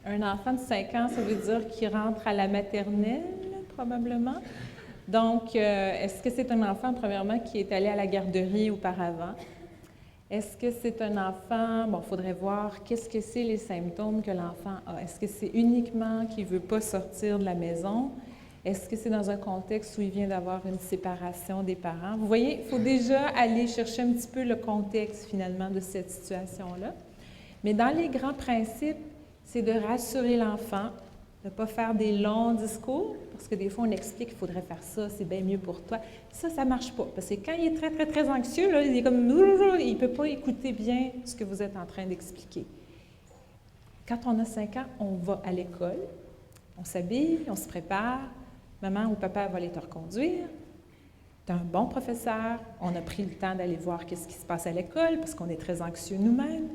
Un enfant de 5 ans, ça veut dire qu'il rentre à la maternelle, probablement. Donc, est-ce que c'est un enfant, premièrement, qui est allé à la garderie auparavant? Est-ce que c'est un enfant, bon, il faudrait voir qu'est-ce que c'est les symptômes que l'enfant a. Est-ce que c'est uniquement qu'il ne veut pas sortir de la maison? Est-ce que c'est dans un contexte où il vient d'avoir une séparation des parents? Vous voyez, il faut déjà aller chercher un petit peu le contexte, finalement, de cette situation-là. Mais dans les grands principes, c'est de rassurer l'enfant, de ne pas faire des longs discours, parce que des fois, on explique qu'il faudrait faire ça, c'est bien mieux pour toi. Ça ne marche pas, parce que quand il est très, très, très anxieux, là, il est comme... Il ne peut pas écouter bien ce que vous êtes en train d'expliquer. Quand on a 5 ans, on va à l'école, on s'habille, on se prépare, maman ou papa va aller te reconduire. Tu es un bon professeur, on a pris le temps d'aller voir qu'est-ce qui se passe à l'école, parce qu'on est très anxieux nous-mêmes,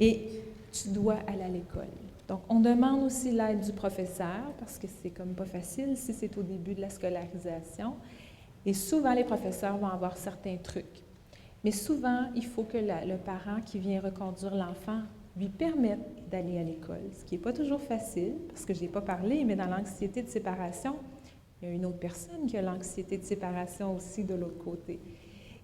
et tu dois aller à l'école. Donc, on demande aussi l'aide du professeur, parce que c'est comme pas facile si c'est au début de la scolarisation. Et souvent, les professeurs vont avoir certains trucs. Mais souvent, il faut que le parent qui vient reconduire l'enfant lui permette d'aller à l'école, ce qui n'est pas toujours facile, parce que je n'ai pas parlé, mais dans l'anxiété de séparation, il y a une autre personne qui a l'anxiété de séparation aussi de l'autre côté.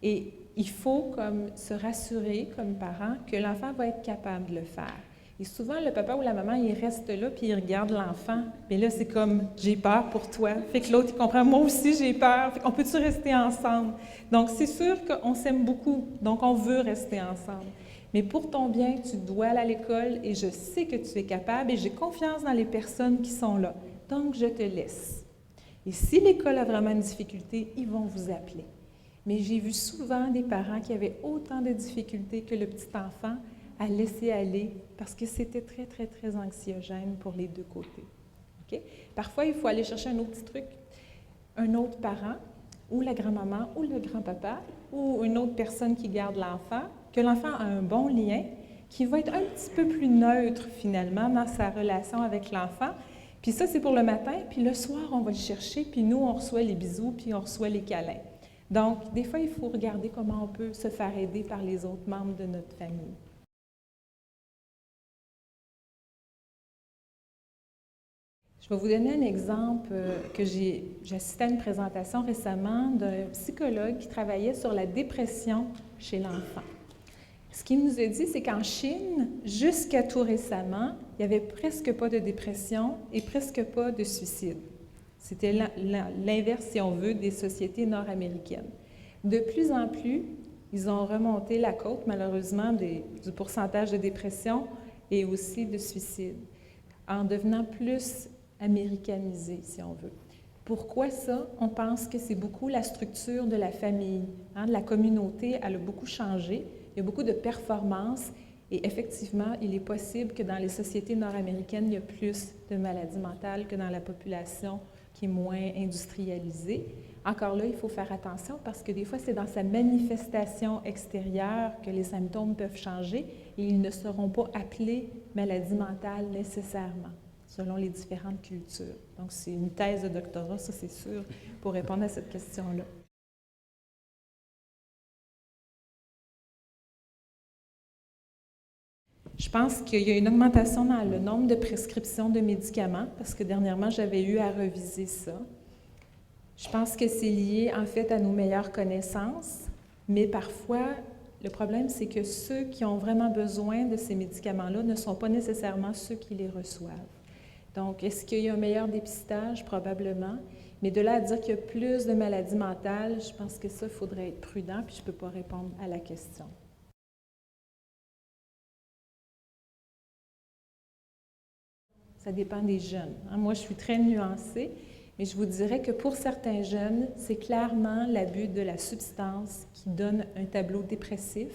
Et il faut comme se rassurer comme parent que l'enfant va être capable de le faire. Et souvent, le papa ou la maman, il reste là, puis il regarde l'enfant. Mais là, c'est comme, j'ai peur pour toi. Fait que l'autre, il comprend, moi aussi, j'ai peur. Fait qu'on peut-tu rester ensemble? Donc, c'est sûr qu'on s'aime beaucoup. Donc, on veut rester ensemble. Mais pour ton bien, tu dois aller à l'école et je sais que tu es capable et j'ai confiance dans les personnes qui sont là. Donc, je te laisse. Et si l'école a vraiment une difficulté, ils vont vous appeler. Mais j'ai vu souvent des parents qui avaient autant de difficultés que le petit enfant à laisser aller parce que c'était très, très, très anxiogène pour les deux côtés. Okay? Parfois, il faut aller chercher un autre petit truc, un autre parent, ou la grand-maman, ou le grand-papa, ou une autre personne qui garde l'enfant, que l'enfant a un bon lien, qui va être un petit peu plus neutre finalement dans sa relation avec l'enfant. Puis ça, c'est pour le matin, puis le soir, on va le chercher, puis nous, on reçoit les bisous, puis on reçoit les câlins. Donc, des fois, il faut regarder comment on peut se faire aider par les autres membres de notre famille. Je vais vous donner un exemple que j'ai assisté à une présentation récemment d'un psychologue qui travaillait sur la dépression chez l'enfant. Ce qu'il nous a dit, c'est qu'en Chine, jusqu'à tout récemment, il n'y avait presque pas de dépression et presque pas de suicide. C'était l'inverse, si on veut, des sociétés nord-américaines. De plus en plus, ils ont remonté la côte, malheureusement, du pourcentage de dépression et aussi de suicide, en devenant plus américanisés, si on veut. Pourquoi ça? On pense que c'est beaucoup la structure de la famille, de la communauté, elle a beaucoup changé. Il y a beaucoup de performances et effectivement, il est possible que dans les sociétés nord-américaines, il y a plus de maladies mentales que dans la population qui est moins industrialisée. Encore là, il faut faire attention parce que des fois, c'est dans sa manifestation extérieure que les symptômes peuvent changer et ils ne seront pas appelés maladies mentales nécessairement, selon les différentes cultures. Donc, c'est une thèse de doctorat, ça c'est sûr, pour répondre à cette question-là. Je pense qu'il y a une augmentation dans le nombre de prescriptions de médicaments, parce que dernièrement, j'avais eu à reviser ça. Je pense que c'est lié, en fait, à nos meilleures connaissances, mais parfois, le problème, c'est que ceux qui ont vraiment besoin de ces médicaments-là ne sont pas nécessairement ceux qui les reçoivent. Donc, est-ce qu'il y a un meilleur dépistage? Probablement. Mais de là à dire qu'il y a plus de maladies mentales, je pense que ça, il faudrait être prudent, puis je ne peux pas répondre à la question. Ça dépend des jeunes. Moi, je suis très nuancée, mais je vous dirais que pour certains jeunes, c'est clairement l'abus de la substance qui donne un tableau dépressif.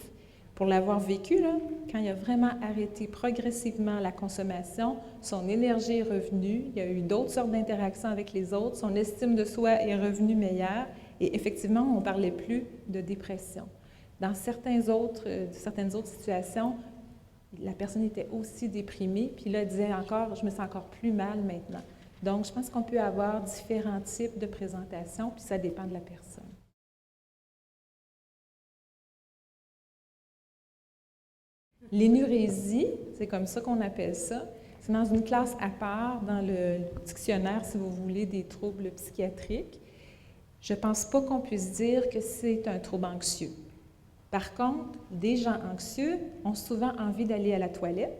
Pour l'avoir vécu, là, quand il a vraiment arrêté progressivement la consommation, son énergie est revenue, il y a eu d'autres sortes d'interactions avec les autres, son estime de soi est revenue meilleure et effectivement, on ne parlait plus de dépression. Dans certaines autres situations, la personne était aussi déprimée, puis là, elle disait encore, je me sens encore plus mal maintenant. Donc, je pense qu'on peut avoir différents types de présentations, puis ça dépend de la personne. L'énurésie, c'est comme ça qu'on appelle ça, C'est dans une classe à part, dans le dictionnaire, si vous voulez, des troubles psychiatriques. Je ne pense pas qu'on puisse dire que c'est un trouble anxieux. Par contre, des gens anxieux ont souvent envie d'aller à la toilette,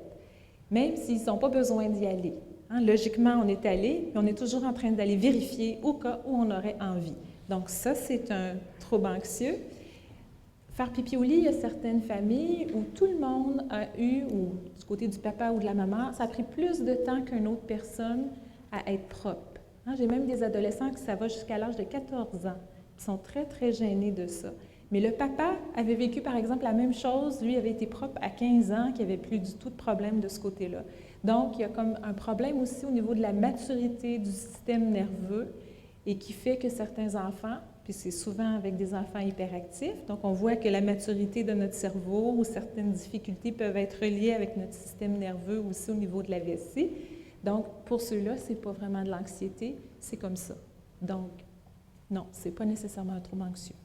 même s'ils n'ont pas besoin d'y aller. Hein, logiquement, on est allé, mais on est toujours en train d'aller vérifier au cas où on aurait envie. Donc ça, c'est un trouble anxieux. Faire pipi au lit, il y a certaines familles où tout le monde a eu, ou du côté du papa ou de la maman, ça a pris plus de temps qu'une autre personne à être propre. Hein, j'ai même des adolescents que ça va jusqu'à l'âge de 14 ans, qui sont très, très gênés de ça. Mais le papa avait vécu, par exemple, la même chose. Lui avait été propre à 15 ans, qui n'avait plus du tout de problème de ce côté-là. Donc, il y a comme un problème aussi au niveau de la maturité du système nerveux et qui fait que certains enfants, puis c'est souvent avec des enfants hyperactifs, donc on voit que la maturité de notre cerveau ou certaines difficultés peuvent être reliées avec notre système nerveux aussi au niveau de la vessie. Donc, pour ceux-là, ce n'est pas vraiment de l'anxiété, c'est comme ça. Donc, non, ce n'est pas nécessairement un trouble anxieux.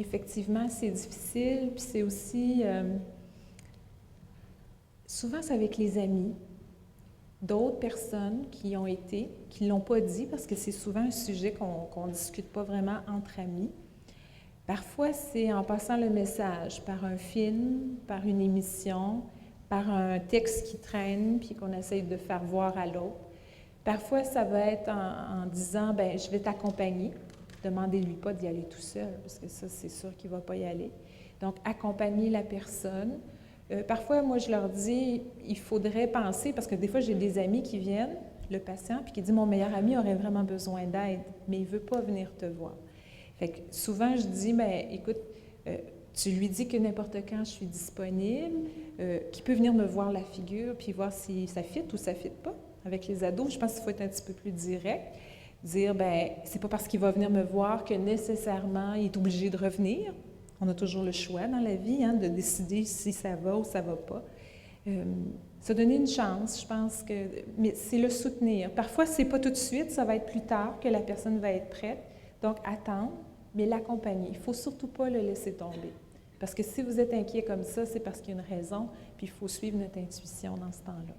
Effectivement, c'est difficile, puis c'est aussi... souvent, c'est avec les amis, d'autres personnes qui ont été, qui ne l'ont pas dit, parce que c'est souvent un sujet qu'on ne discute pas vraiment entre amis. Parfois, c'est en passant le message par un film, par une émission, par un texte qui traîne, puis qu'on essaye de faire voir à l'autre. Parfois, ça va être en disant, bien, je vais t'accompagner. Demandez-lui pas d'y aller tout seul, parce que ça, c'est sûr qu'il ne va pas y aller. Donc, accompagner la personne. Parfois, moi, je leur dis, il faudrait penser, parce que des fois, j'ai des amis qui viennent, le patient, puis qui dit, mon meilleur ami aurait vraiment besoin d'aide, mais il ne veut pas venir te voir. Fait que souvent, je dis, bien, écoute, tu lui dis que n'importe quand je suis disponible, qu'il peut venir me voir la figure, puis voir si ça fit ou ça fit pas. Avec les ados, je pense qu'il faut être un petit peu plus direct. Dire, bien, c'est pas parce qu'il va venir me voir que nécessairement il est obligé de revenir. On a toujours le choix dans la vie, hein, de décider si ça va ou ça va pas. Se donner une chance, je pense que... Mais c'est le soutenir. Parfois, c'est pas tout de suite, ça va être plus tard que la personne va être prête. Donc, attendre, mais l'accompagner. Il ne faut surtout pas le laisser tomber. Parce que si vous êtes inquiet comme ça, c'est parce qu'il y a une raison, puis il faut suivre notre intuition dans ce temps-là.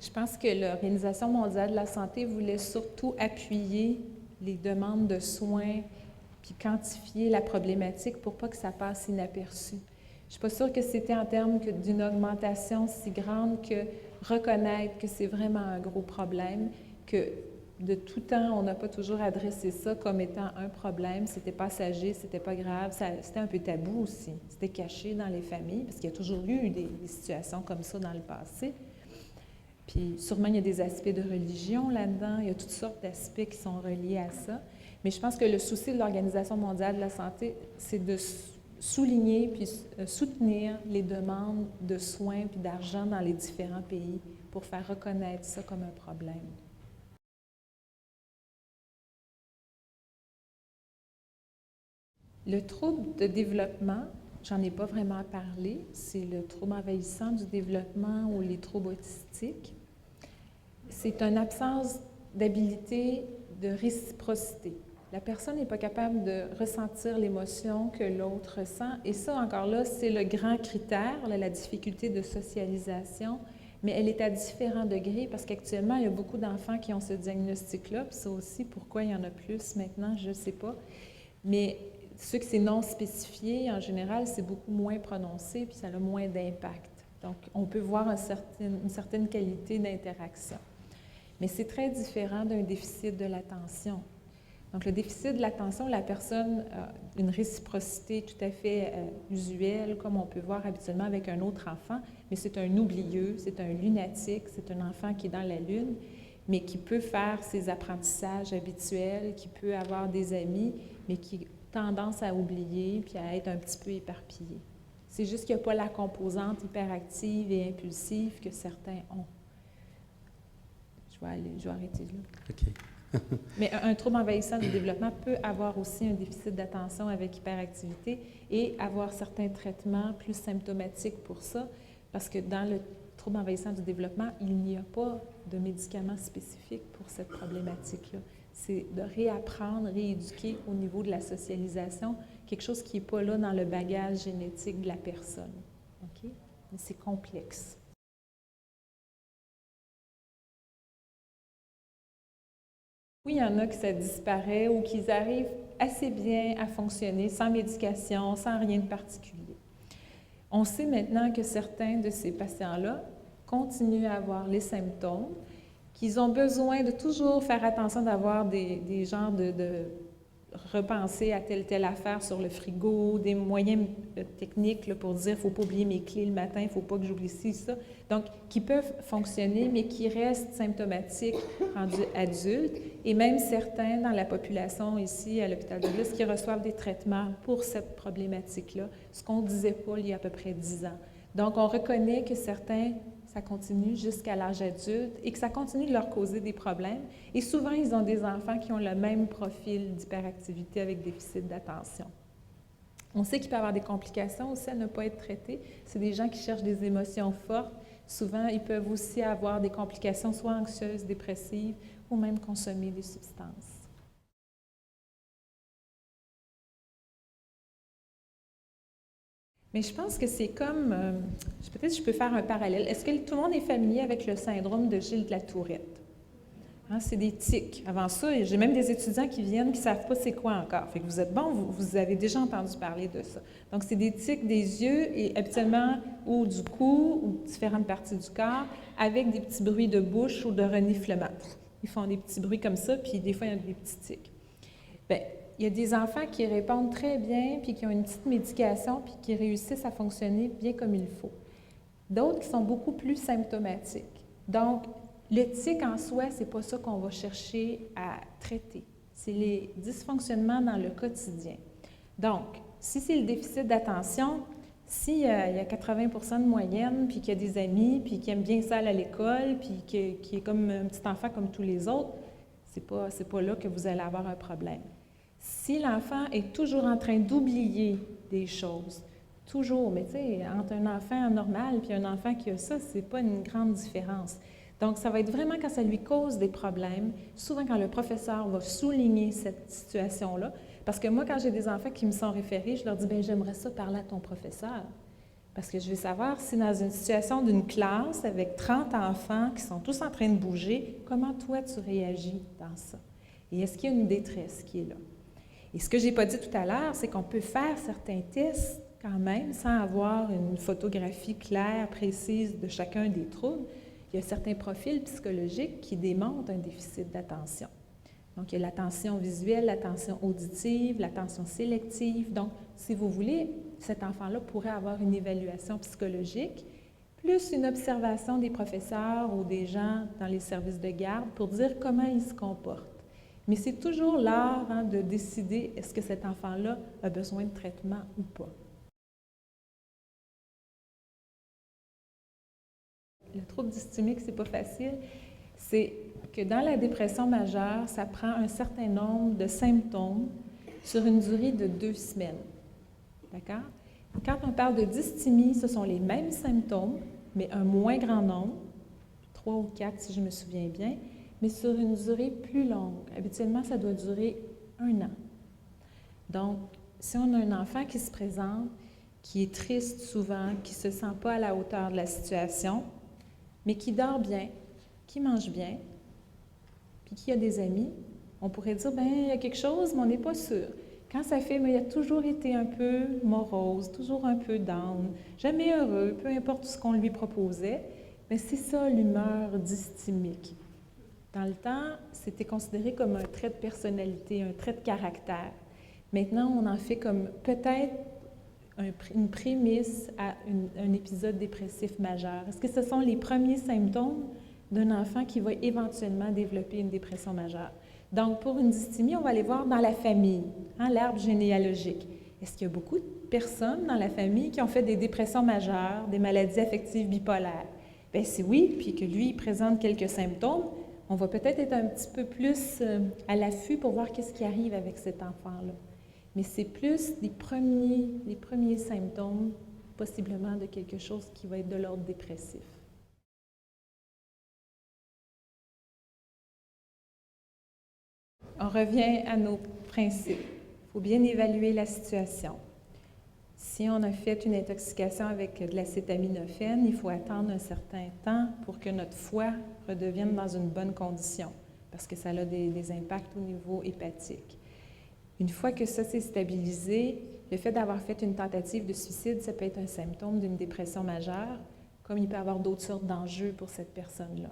Je pense que l'Organisation mondiale de la santé voulait surtout appuyer les demandes de soins puis quantifier la problématique pour pas que ça passe inaperçu. Je ne suis pas sûre que c'était en termes d'une augmentation si grande que reconnaître que c'est vraiment un gros problème, que de tout temps, on n'a pas toujours adressé ça comme étant un problème, c'était passager, c'était pas grave, c'était un peu tabou aussi, c'était caché dans les familles, parce qu'il y a toujours eu des situations comme ça dans le passé. Puis sûrement, il y a des aspects de religion là-dedans, il y a toutes sortes d'aspects qui sont reliés à ça. Mais je pense que le souci de l'Organisation mondiale de la santé, c'est de souligner puis soutenir les demandes de soins puis d'argent dans les différents pays pour faire reconnaître ça comme un problème. Le trouble de développement, j'en ai pas vraiment parlé, c'est le trouble envahissant du développement ou les troubles autistiques. C'est une absence d'habilité de réciprocité. La personne n'est pas capable de ressentir l'émotion que l'autre ressent. Et ça, encore là, c'est le grand critère, là, la difficulté de socialisation. Mais elle est à différents degrés parce qu'actuellement, il y a beaucoup d'enfants qui ont ce diagnostic-là. Puis ça aussi, pourquoi il y en a plus maintenant, je ne sais pas. Mais ceux que c'est non spécifié, en général, c'est beaucoup moins prononcé puis ça a moins d'impact. Donc, on peut voir une certaine qualité d'interaction. Mais c'est très différent d'un déficit de l'attention. Donc, le déficit de l'attention, la personne a une réciprocité tout à fait usuelle, comme on peut voir habituellement avec un autre enfant, mais c'est un oublieux, c'est un lunatique, c'est un enfant qui est dans la lune, mais qui peut faire ses apprentissages habituels, qui peut avoir des amis, mais qui a tendance à oublier puis à être un petit peu éparpillé. C'est juste qu'il n'y a pas la composante hyperactive et impulsive que certains ont. Je vais arrêter là. OK. Mais un trouble envahissant du développement peut avoir aussi un déficit d'attention avec hyperactivité et avoir certains traitements plus symptomatiques pour ça, parce que dans le trouble envahissant du développement, il n'y a pas de médicaments spécifiques pour cette problématique-là. C'est de réapprendre, rééduquer au niveau de la socialisation, quelque chose qui n'est pas là dans le bagage génétique de la personne. OK? Mais c'est complexe. Oui, il y en a que ça disparaît ou qu'ils arrivent assez bien à fonctionner sans médication, sans rien de particulier. On sait maintenant que certains de ces patients-là continuent à avoir les symptômes, qu'ils ont besoin de toujours faire attention d'avoir des genres de repenser à telle affaire sur le frigo, des moyens techniques là, pour dire il ne faut pas oublier mes clés le matin, il ne faut pas que j'oublie ci, ça. Donc, qui peuvent fonctionner, mais qui restent symptomatiques rendus adultes, et même certains dans la population ici à l'hôpital Douglas qui reçoivent des traitements pour cette problématique-là, ce qu'on ne disait pas il y a à peu près 10 ans. Donc, on reconnaît que certains, ça continue jusqu'à l'âge adulte et que ça continue de leur causer des problèmes. Et souvent, ils ont des enfants qui ont le même profil d'hyperactivité avec déficit d'attention. On sait qu'il peut y avoir des complications aussi à ne pas être traités. C'est des gens qui cherchent des émotions fortes. Souvent, ils peuvent aussi avoir des complications soit anxieuses, dépressives ou même consommer des substances. Mais je pense que c'est comme, peut-être je peux faire un parallèle. Est-ce que tout le monde est familier avec le syndrome de Gilles de la Tourette? Hein, c'est des tics. Avant ça, j'ai même des étudiants qui viennent qui ne savent pas c'est quoi encore. Fait que vous êtes bon, vous avez déjà entendu parler de ça. Donc, c'est des tics des yeux et habituellement ou du cou ou différentes parties du corps avec des petits bruits de bouche ou de reniflement. Ils font des petits bruits comme ça, puis des fois, il y a des petits tics. Bien, il y a des enfants qui répondent très bien, puis qui ont une petite médication, puis qui réussissent à fonctionner bien comme il faut. D'autres qui sont beaucoup plus symptomatiques. Donc, le tic en soi, ce n'est pas ça qu'on va chercher à traiter. C'est les dysfonctionnements dans le quotidien. Donc, si c'est le déficit d'attention, s'il y a 80% de moyenne, puis qu'il y a des amis, puis qu'il aime bien ça à l'école, puis qu'il est comme un petit enfant comme tous les autres, c'est pas là que vous allez avoir un problème. Si l'enfant est toujours en train d'oublier des choses, toujours, mais tu sais, entre un enfant normal et un enfant qui a ça, c'est pas une grande différence. Donc, ça va être vraiment quand ça lui cause des problèmes, souvent quand le professeur va souligner cette situation-là, parce que moi, quand j'ai des enfants qui me sont référés, je leur dis, bien, j'aimerais ça parler à ton professeur, parce que je veux savoir si dans une situation d'une classe avec 30 enfants qui sont tous en train de bouger, comment toi tu réagis dans ça? Et est-ce qu'il y a une détresse qui est là? Et ce que je n'ai pas dit tout à l'heure, c'est qu'on peut faire certains tests quand même sans avoir une photographie claire, précise de chacun des troubles. Il y a certains profils psychologiques qui démontrent un déficit d'attention. Donc, il y a l'attention visuelle, l'attention auditive, l'attention sélective. Donc, si vous voulez, cet enfant-là pourrait avoir une évaluation psychologique, plus une observation des professeurs ou des gens dans les services de garde pour dire comment il se comporte. Mais c'est toujours l'art de décider est-ce que cet enfant-là a besoin de traitement ou pas. Le trouble dysthymique, c'est pas facile. C'est que dans la dépression majeure, ça prend un certain nombre de symptômes sur une durée de 2 semaines. D'accord? Quand on parle de dysthymie, ce sont les mêmes symptômes, mais un moins grand nombre, 3 ou 4 si je me souviens bien, mais sur une durée plus longue. Habituellement, ça doit durer 1 an. Donc, si on a un enfant qui se présente, qui est triste souvent, qui ne se sent pas à la hauteur de la situation, mais qui dort bien, qui mange bien, puis qui a des amis, on pourrait dire, bien, il y a quelque chose, mais on n'est pas sûr. Quand ça fait, mais il a toujours été un peu morose, toujours un peu down, jamais heureux, peu importe ce qu'on lui proposait, mais c'est ça l'humeur dysthymique. Dans le temps, c'était considéré comme un trait de personnalité, un trait de caractère. Maintenant, on en fait comme peut-être une prémisse à un épisode dépressif majeur. Est-ce que ce sont les premiers symptômes d'un enfant qui va éventuellement développer une dépression majeure? Donc, pour une dysthymie, on va aller voir dans la famille, l'arbre généalogique. Est-ce qu'il y a beaucoup de personnes dans la famille qui ont fait des dépressions majeures, des maladies affectives bipolaires? Bien, si oui, puis que lui, il présente quelques symptômes, on va peut-être être un petit peu plus à l'affût pour voir qu'est-ce qui arrive avec cet enfant-là. Mais c'est plus les premiers symptômes, possiblement de quelque chose qui va être de l'ordre dépressif. on revient à nos principes. Il faut bien évaluer la situation. Si on a fait une intoxication avec de l'acétaminophène, il faut attendre un certain temps pour que notre foie redevienne dans une bonne condition, parce que ça a des impacts au niveau hépatique. Une fois que ça s'est stabilisé, le fait d'avoir fait une tentative de suicide, ça peut être un symptôme d'une dépression majeure, comme il peut y avoir d'autres sortes d'enjeux pour cette personne-là.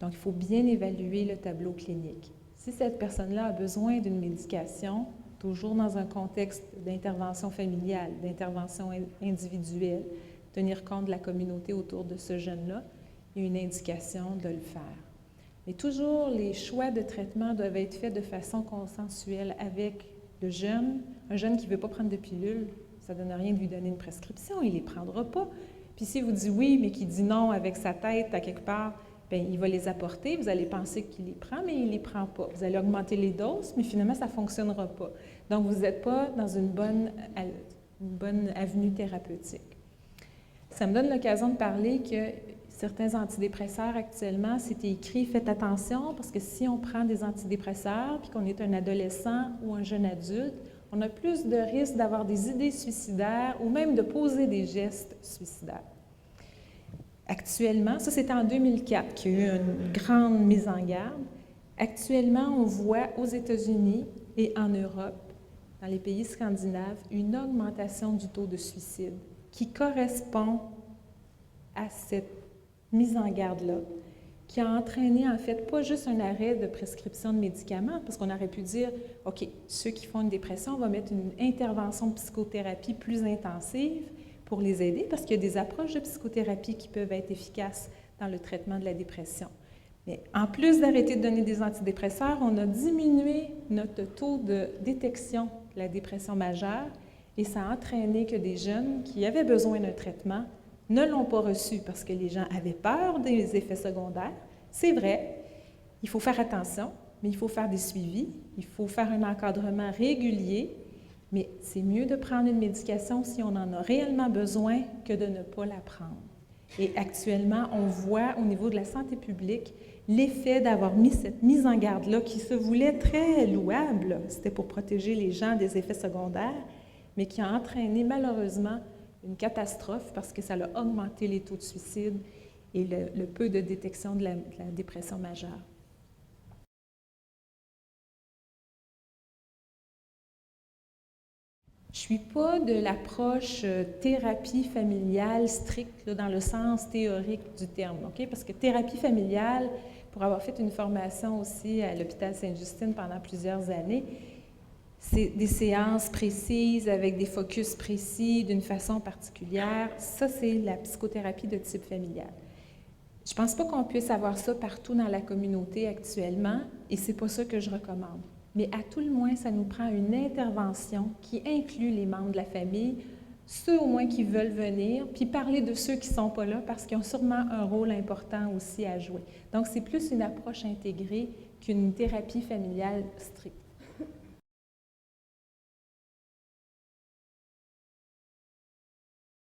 Donc, il faut bien évaluer le tableau clinique. Si cette personne-là a besoin d'une médication, toujours dans un contexte d'intervention familiale, d'intervention individuelle, tenir compte de la communauté autour de ce jeune-là, il y a une indication de le faire. Mais toujours, les choix de traitement doivent être faits de façon consensuelle avec le jeune. Un jeune qui ne veut pas prendre de pilules, ça ne donne rien de lui donner une prescription, il ne les prendra pas. Puis s'il vous dit oui, mais qu'il dit non avec sa tête à quelque part, bien, il va les apporter, vous allez penser qu'il les prend, mais il ne les prend pas. Vous allez augmenter les doses, mais finalement, ça ne fonctionnera pas. Donc, vous n'êtes pas dans une bonne avenue thérapeutique. Ça me donne l'occasion de parler que certains antidépresseurs actuellement, c'était écrit « Faites attention » parce que si on prend des antidépresseurs puis qu'on est un adolescent ou un jeune adulte, on a plus de risques d'avoir des idées suicidaires ou même de poser des gestes suicidaires. Actuellement, ça c'était en 2004 qu'il y a eu une grande mise en garde. Actuellement, on voit aux États-Unis et en Europe, dans les pays scandinaves, une augmentation du taux de suicide qui correspond à cette mise en garde-là, qui a entraîné en fait pas juste un arrêt de prescription de médicaments, parce qu'on aurait pu dire, OK, ceux qui font une dépression, on va mettre une intervention de psychothérapie plus intensive pour les aider, parce qu'il y a des approches de psychothérapie qui peuvent être efficaces dans le traitement de la dépression. Mais en plus d'arrêter de donner des antidépresseurs, on a diminué notre taux de détection de la dépression majeure et ça a entraîné que des jeunes qui avaient besoin d'un traitement ne l'ont pas reçu parce que les gens avaient peur des effets secondaires. C'est vrai, il faut faire attention, mais il faut faire des suivis, il faut faire un encadrement régulier, mais c'est mieux de prendre une médication si on en a réellement besoin que de ne pas la prendre. Et actuellement, on voit au niveau de la santé publique l'effet d'avoir mis cette mise en garde-là qui se voulait très louable, c'était pour protéger les gens des effets secondaires, mais qui a entraîné malheureusement une catastrophe parce que ça a augmenté les taux de suicide et le peu de détection de la dépression majeure. Je ne suis pas de l'approche thérapie familiale stricte là, dans le sens théorique du terme, okay? Parce que thérapie familiale, pour avoir fait une formation aussi à l'hôpital Sainte-Justine pendant plusieurs années, c'est des séances précises avec des focus précis d'une façon particulière. Ça, c'est la psychothérapie de type familial. Je ne pense pas qu'on puisse avoir ça partout dans la communauté actuellement et ce n'est pas ça que je recommande. Mais à tout le moins, ça nous prend une intervention qui inclut les membres de la famille, ceux au moins qui veulent venir, puis parler de ceux qui ne sont pas là parce qu'ils ont sûrement un rôle important aussi à jouer. Donc, c'est plus une approche intégrée qu'une thérapie familiale stricte.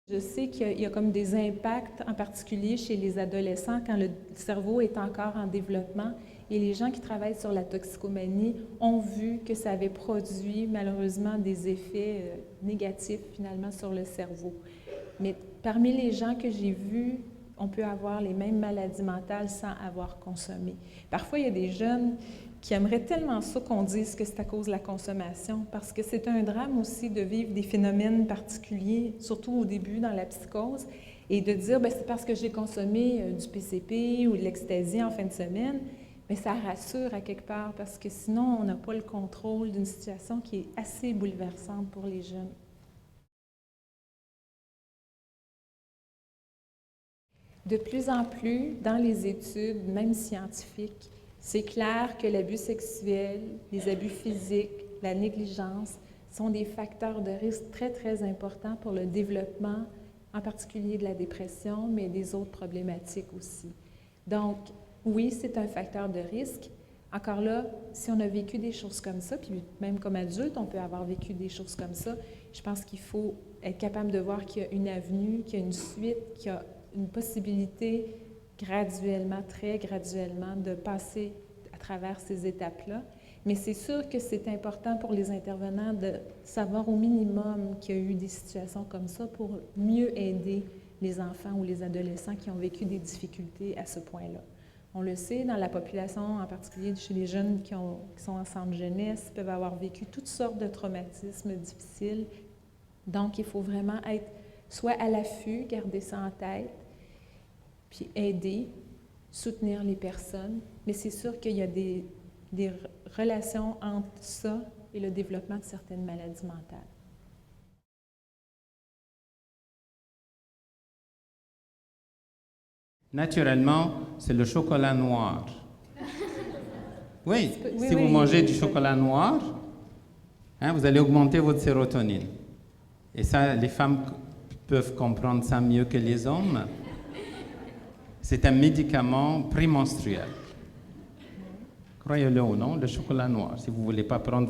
Je sais qu'il y a comme des impacts, en particulier chez les adolescents, quand le cerveau est encore en développement. Et les gens qui travaillent sur la toxicomanie ont vu que ça avait produit malheureusement des effets négatifs finalement sur le cerveau. Mais parmi les gens que j'ai vus, on peut avoir les mêmes maladies mentales sans avoir consommé. Parfois, il y a des jeunes qui aimeraient tellement ça qu'on dise que c'est à cause de la consommation, parce que c'est un drame aussi de vivre des phénomènes particuliers, surtout au début dans la psychose, et de dire « c'est parce que j'ai consommé du PCP ou de l'ecstasy en fin de semaine », mais ça rassure à quelque part, parce que sinon, on n'a pas le contrôle d'une situation qui est assez bouleversante pour les jeunes. De plus en plus, dans les études, même scientifiques, c'est clair que l'abus sexuel, les abus physiques, la négligence sont des facteurs de risque très, très importants pour le développement, en particulier de la dépression, mais des autres problématiques aussi. Donc, oui, c'est un facteur de risque. Encore là, si on a vécu des choses comme ça, puis même comme adulte, on peut avoir vécu des choses comme ça, je pense qu'il faut être capable de voir qu'il y a une avenue, qu'il y a une suite, qu'il y a une possibilité graduellement, très graduellement, de passer à travers ces étapes-là. Mais c'est sûr que c'est important pour les intervenants de savoir au minimum qu'il y a eu des situations comme ça pour mieux aider les enfants ou les adolescents qui ont vécu des difficultés à ce point-là. On le sait, dans la population, en particulier chez les jeunes qui sont en centre jeunesse, peuvent avoir vécu toutes sortes de traumatismes difficiles. Donc, il faut vraiment être soit à l'affût, garder ça en tête, puis aider, soutenir les personnes. Mais c'est sûr qu'il y a des relations entre ça et le développement de certaines maladies mentales. Naturellement, c'est le chocolat noir. Oui, oui, si vous mangez du chocolat noir, vous allez augmenter votre sérotonine. Et ça, les femmes peuvent comprendre ça mieux que les hommes. C'est un médicament prémenstruel. Croyez-le ou non, le chocolat noir. Si vous ne voulez pas prendre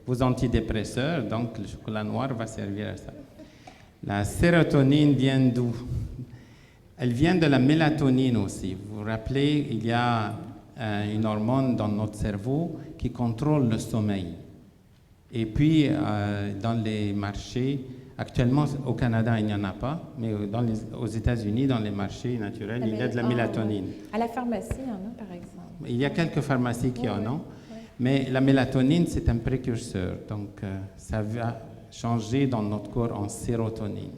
vos antidépresseurs, donc le chocolat noir va servir à ça. La sérotonine vient d'où? Elle vient de la mélatonine aussi. Vous vous rappelez, il y a une hormone dans notre cerveau qui contrôle le sommeil. Et puis, dans les marchés, actuellement au Canada, il n'y en a pas, mais aux États-Unis, dans les marchés naturels, il y a de la mélatonine. À la pharmacie, il y en a, par exemple. Il y a quelques pharmacies qui en ont, mais la mélatonine, c'est un précurseur. Donc, ça va changer dans notre corps en sérotonine.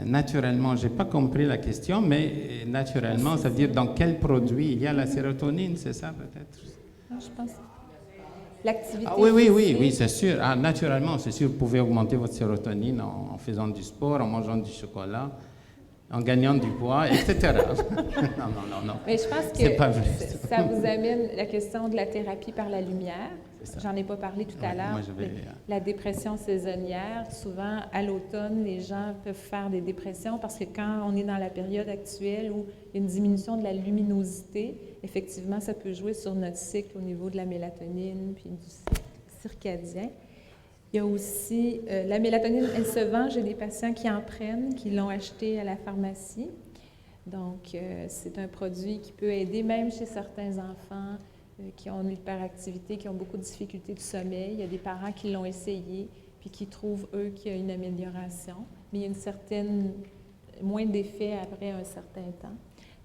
Naturellement, je n'ai pas compris la question, mais naturellement, ça veut dire dans quel produit il y a la sérotonine, c'est ça peut-être? Non, je pense. L'activité. Ah, oui, c'est sûr. Ah, naturellement, c'est sûr, vous pouvez augmenter votre sérotonine en faisant du sport, en mangeant du chocolat, en gagnant du poids, etc. non. Mais je pense que ça vous amène la question de la thérapie par la lumière. J'en ai pas parlé tout à l'heure. La dépression saisonnière, souvent à l'automne, les gens peuvent faire des dépressions parce que quand on est dans la période actuelle où il y a une diminution de la luminosité, effectivement, ça peut jouer sur notre cycle au niveau de la mélatonine puis du circadien. Il y a aussi la mélatonine, elle se vend. J'ai des patients qui en prennent, qui l'ont acheté à la pharmacie. Donc, c'est un produit qui peut aider même chez certains enfants qui ont une hyperactivité, qui ont beaucoup de difficultés de sommeil. Il y a des parents qui l'ont essayé puis qui trouvent, eux, qu'il y a une amélioration. Mais il y a une certaine moins d'effet après un certain temps.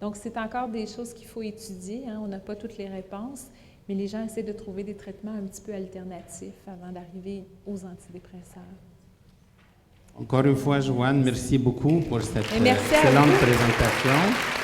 Donc, c'est encore des choses qu'il faut étudier. On n'a pas toutes les réponses. Mais les gens essaient de trouver des traitements un petit peu alternatifs avant d'arriver aux antidépresseurs. Encore une fois, Joanne, merci beaucoup pour cette excellente présentation.